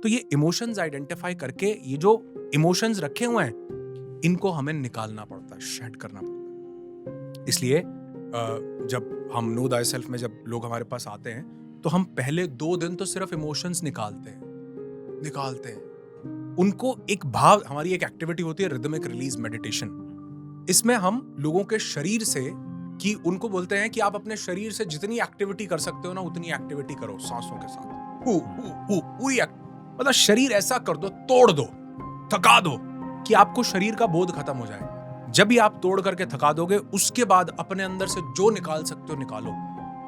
तो ये emotions identify करके ये जो इमोशंस रखे हुए हैं इनको हमें निकालना पड़ता है, शेड करना पड़ता है। इसलिए जब हम नो दाई सेल्फ में जब लोग हमारे पास आते हैं तो हम पहले 2 दिन तो सिर्फ इमोशंस निकालते हैं। उनको एक भाव, हमारी एक एक्टिविटी होती है रिदमिक रिलीज मेडिटेशन। इसमें हम लोगों के शरीर से कि उनको बोलते हैं कि आप अपने शरीर से जितनी एक्टिविटी कर सकते हो ना उतनी एक्टिविटी करो सांसों के साथ। पूरी मतलब शरीर ऐसा कर दो, तोड़ दो, थका दो कि आपको शरीर का बोध खत्म हो जाए। जब भी आप तोड़ करके थका दोगे उसके बाद अपने अंदर से जो निकाल सकते हो निकालो।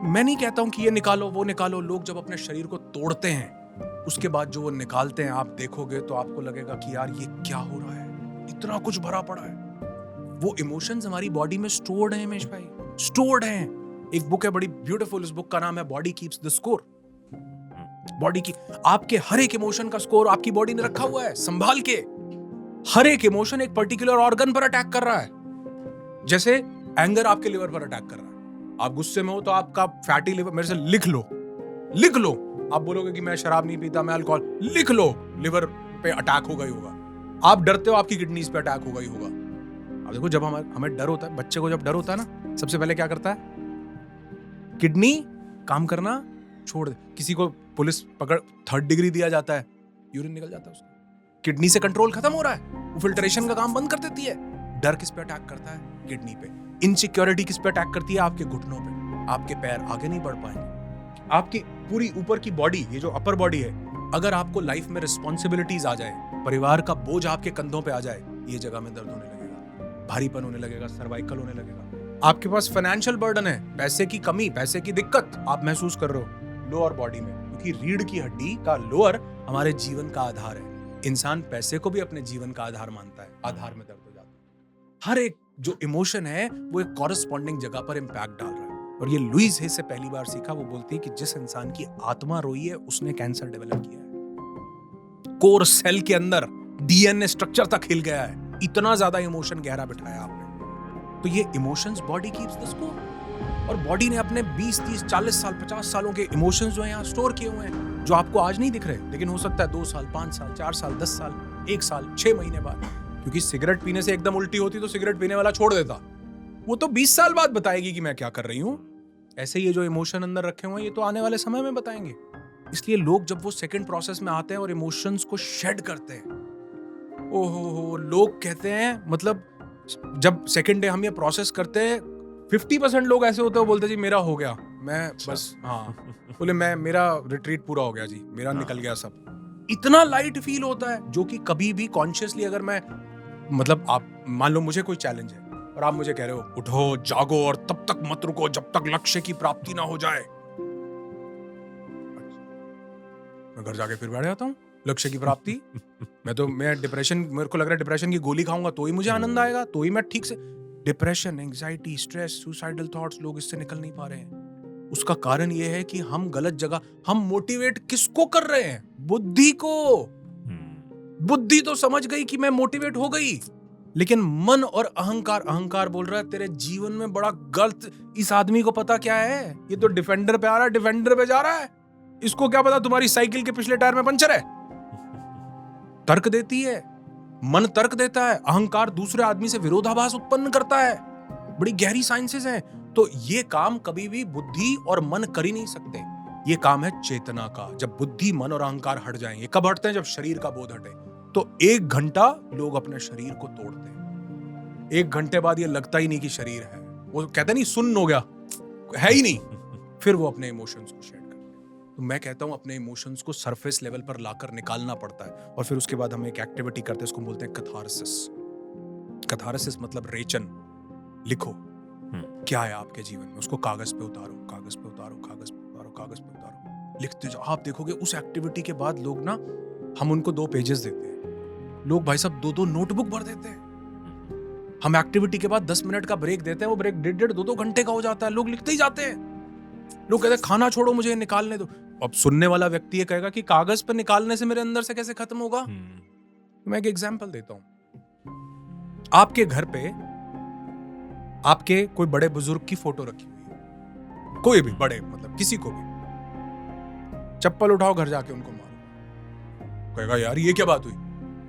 मैं नहीं कहता हूं कि ये निकालो वो निकालो। लोग जब अपने शरीर को तोड़ते हैं उसके बाद जो वो निकालते हैं आप देखोगे तो आपको लगेगा कि यार ये क्या हो रहा है, इतना कुछ भरा पड़ा है। वो इमोशंस हमारी बॉडी में स्टोर्ड हैं हिमेश भाई, स्टोर्ड हैं। एक बुक है बड़ी ब्यूटीफुल, उस बुक का नाम है body keeps the score. Body की आपके हर एक इमोशन का स्कोर आपकी बॉडी ने रखा हुआ है संभाल के। हर एक इमोशन एक पर्टिकुलर ऑर्गन पर अटैक कर रहा है। जैसे एंगर आपके लिवर पर अटैक कर रहा है। आप गुस्से में हो तो आपका फैटी लिवर, मेरे से लिख लो। आप बोलोगे कि मैं शराब नहीं पीता, मैं अल्कोहल, लिख लो, लिवर पे अटैक होगा ही होगा। आप डरते हो, आपकी किडनीज पे अटैक होगा ही होगा। अब देखो जब हमें डर होता है, बच्चे को जब डर होता है ना, सबसे पहले क्या करता है, किडनी काम करना छोड़ दे। किसी को पुलिस पकड़ 3rd डिग्री दिया जाता है, यूरिन निकल जाता है उसका, किडनी से कंट्रोल खत्म हो रहा है, वो फिल्ट्रेशन का काम बंद कर देती है। डर किस पे अटैक करता है? किडनी पे। इनसिक्योरिटी किस पे अटैक करती है? आपके घुटनों पे। आपके पैर आगे नहीं बढ़ पाएंगे। आपकी पूरी ऊपर की बॉडी, ये जो अपर बॉडी है, अगर आपको लाइफ में रिस्पॉन्सिबिलिटीज आ जाए, परिवार का बोझ आपके कंधों पे आ जाए, ये जगह में दर्द होने लगेगा, भारीपन होने लगेगा, सर्वाइकल होने लगेगा। आपके पास फाइनेंशियल बर्डन है, पैसे की कमी, पैसे की दिक्कत आप महसूस कर रहे हो लोअर बॉडी में, क्योंकि रीढ़ की हड्डी का लोअर हमारे जीवन का आधार है। इंसान पैसे को भी अपने जीवन का आधार मानता है, आधार में दर्द हो जाता है। हर एक जो इमोशन है वो एक कॉरेस्पॉन्डिंग जगह पर इंपैक्ट डाल रहा है। और ये लुईस हे से पहली बार सीखा। वो बोलती है कि जिस इंसान की आत्मा रोई है उसने कैंसर डेवलप किया है। कोर सेल के अंदर डीएनए स्ट्रक्चर तक हिल गया है, इतना ज्यादा इमोशन गहरा बिठाया आपने। तो ये emotions body keeps the score. और बॉडी ने अपने 20, 30, 40 साल, 50 सालों के इमोशंस जो है यहाँ स्टोर किए हुए हैं, जो आपको आज नहीं दिख रहे, लेकिन हो सकता है 2 साल, 5 साल, 4 साल, 10 साल, 1 साल, 6 महीने बाद। क्योंकि सिगरेट पीने से एकदम उल्टी होती तो सिगरेट पीने वाला छोड़ देता, वो तो 20 साल बाद बताएगी कि मैं क्या कर रही हूं। ऐसे ये जो इमोशन अंदर रखे हुए हैं ये तो आने वाले समय में बताएंगे। इसलिए लोग जब वो सेकंड प्रोसेस में आते हैं और इमोशंस को शेड करते हैं, ओहो, लोग कहते हैं, मतलब जब सेकंड डे हम ये प्रोसेस करते हैं 50% लोग ऐसे होते हैं, बोलते जी मेरा हो गया, मैं बस, हाँ, बोले मेरा रिट्रीट पूरा हो गया जी, मेरा निकल गया सब। इतना लाइट फील होता है, जो कि कभी भी कॉन्शियसली अगर मैं, मतलब आप मान लो मुझे कोई चैलेंज है और आप मुझे कह रहे हो उठो, जागो और तब तक मत रुको जब तक लक्ष्य की प्राप्ति ना हो जाए, मैं घर जाके फिर बैठ जाता हूँ। लक्ष्य की प्राप्ति मैं डिप्रेशन, मेरे को लग रहा है डिप्रेशन की गोली खाऊंगा तो ही मुझे आनंद आएगा, तो ही मैं ठीक से, depression, anxiety, stress, suicidal thoughts, लोग इससे निकल नहीं पा रहे हैं। उसका कारण यह है कि हम गलत जगह, हम मोटिवेट किसको कर रहे हैं? बुद्धि को। बुद्धि तो समझ गई कि मैं मोटिवेट हो गई, लेकिन मन और अहंकार बोल रहा है तेरे जीवन में बड़ा गलत। इस आदमी को पता क्या है, ये तो डिफेंडर पे आ रहा है, डिफेंडर पे जा रहा है, इसको क्या पता तुम्हारी साइकिल के पिछले टायर में पंचर है। तर्क देती है, मन तर्क देता है, अहंकार दूसरे आदमी से विरोधाभास उत्पन्न करता है। बड़ी गहरी साइंसेस हैं। तो ये काम कभी भी बुद्धि और मन कर ही नहीं सकते। ये काम है चेतना का। जब बुद्धि, मन और अहंकार हट जाएंगे, कब हटते हैं? जब शरीर का बोध हटे। तो 1 घंटा लोग अपने शरीर को तोड़ते हैं। 1 घंटे बाद ये लगता ही नहीं कि शरीर है, वो कहते नहीं सुन्न हो गया, है ही नहीं। फिर वो अपने इमोशंस को शेयर करते हैं। तो मैं कहता हूं अपने इमोशंस को सरफेस लेवल पर लाकर निकालना पड़ता है, और फिर उसके बाद हम एक एक्टिविटी करते हैं, उसको बोलते हैं कैथारसिस। कैथारसिस मतलब रेचन। लिखो क्या है आपके जीवन में, उसको कागज पे उतारो, कागज पे उतारो, कागज पे उतारो, कागज पे उतारो, लिखते जाओ। आप देखोगे उस एक्टिविटी के बाद लोग ना, हम उनको 2 पेजेस देते हैं, लोग भाई साहब 2-2 नोटबुक भर देते हैं। हम एक्टिविटी के बाद 10 मिनट का ब्रेक देते हैं, वो ब्रेक 1.5, 2-2 घंटे का हो जाता है, लोग लिखते ही जाते हैं। लोग कहते हैं खाना छोड़ो, मुझे निकालने दो। अब सुनने वाला व्यक्ति ये कहेगा कि कागज पर निकालने से मेरे अंदर से कैसे खत्म होगा। मैं एक एग्जांपल देता हूं। आपके घर पे आपके कोई बड़े बुजुर्ग की फोटो रखी हुई है, कोई भी बड़े, मतलब किसी को भी, चप्पल उठाओ, घर जाके उनको मारो, कहेगा यार ये क्या बात हुई,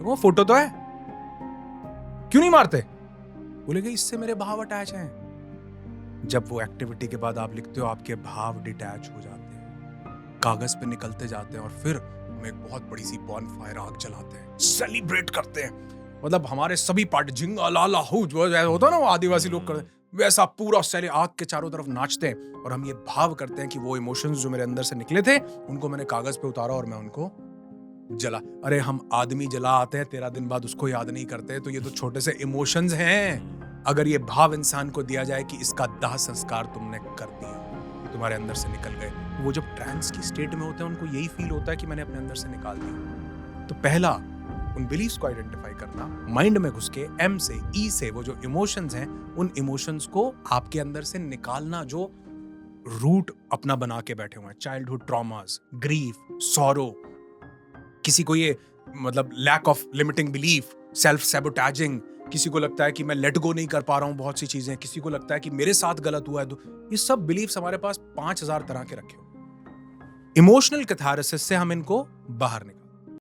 वो फोटो तो है, क्यों नहीं मारते? बोलेगा इससे मेरे भाव अटैच हैं। जब वो एक्टिविटी के बाद आप लिखते हो, आपके भाव डिटैच हो जाते हैं, कागज पे निकलते जाते हैं, और फिर हम एक बहुत बड़ी सी बॉनफायर आग जलाते हैं, सेलिब्रेट करते हैं। मतलब हमारे सभी पार्टी झिंगा लाला हू जो होता है ना, वो आदिवासी लोग करते हैं, वैसा पूरा सेले आग के चारों तरफ नाचते हैं, और हम ये भाव करते हैं कि वो इमोशंस जो मेरे अंदर से निकले थे उनको मैंने कागज पे उतारा और मैं उनको जला। अरे हम आदमी जला आते हैं, 13 दिन बाद उसको याद नहीं करते, तो ये तो छोटे से इमोशंस हैं। अगर ये भाव इंसान को दिया जाए कि इसका दाह संस्कार तुमने कर दिया, तुम्हारे अंदर से निकल गए, वो जब ट्रांस की स्टेट में होते हैं उनको यही फील होता है कि मैंने अपने अंदर से निकाल दिया। तो पहला उन बिलीव्स को आइडेंटिफाई करना, माइंड में घुस के एम से ई से वो जो इमोशंस हैं उन इमोशंस को आपके अंदर से निकालना, जो रूट अपना बना के बैठे हुए हैं, चाइल्डहुड ट्रॉमास, ग्रीफ, सॉरो, किसी को ये मतलब lack of limiting belief, self sabotaging, किसी को लगता है कि मैं लेट गो नहीं कर पा रहा हूं बहुत सी चीजें, किसी को लगता है कि मेरे साथ गलत हुआ है, तो ये सब बिलीफ्स हमारे पास 5000 तरह के रखे हो। इमोशनल कैथारसिस से हम इनको बाहर निकाल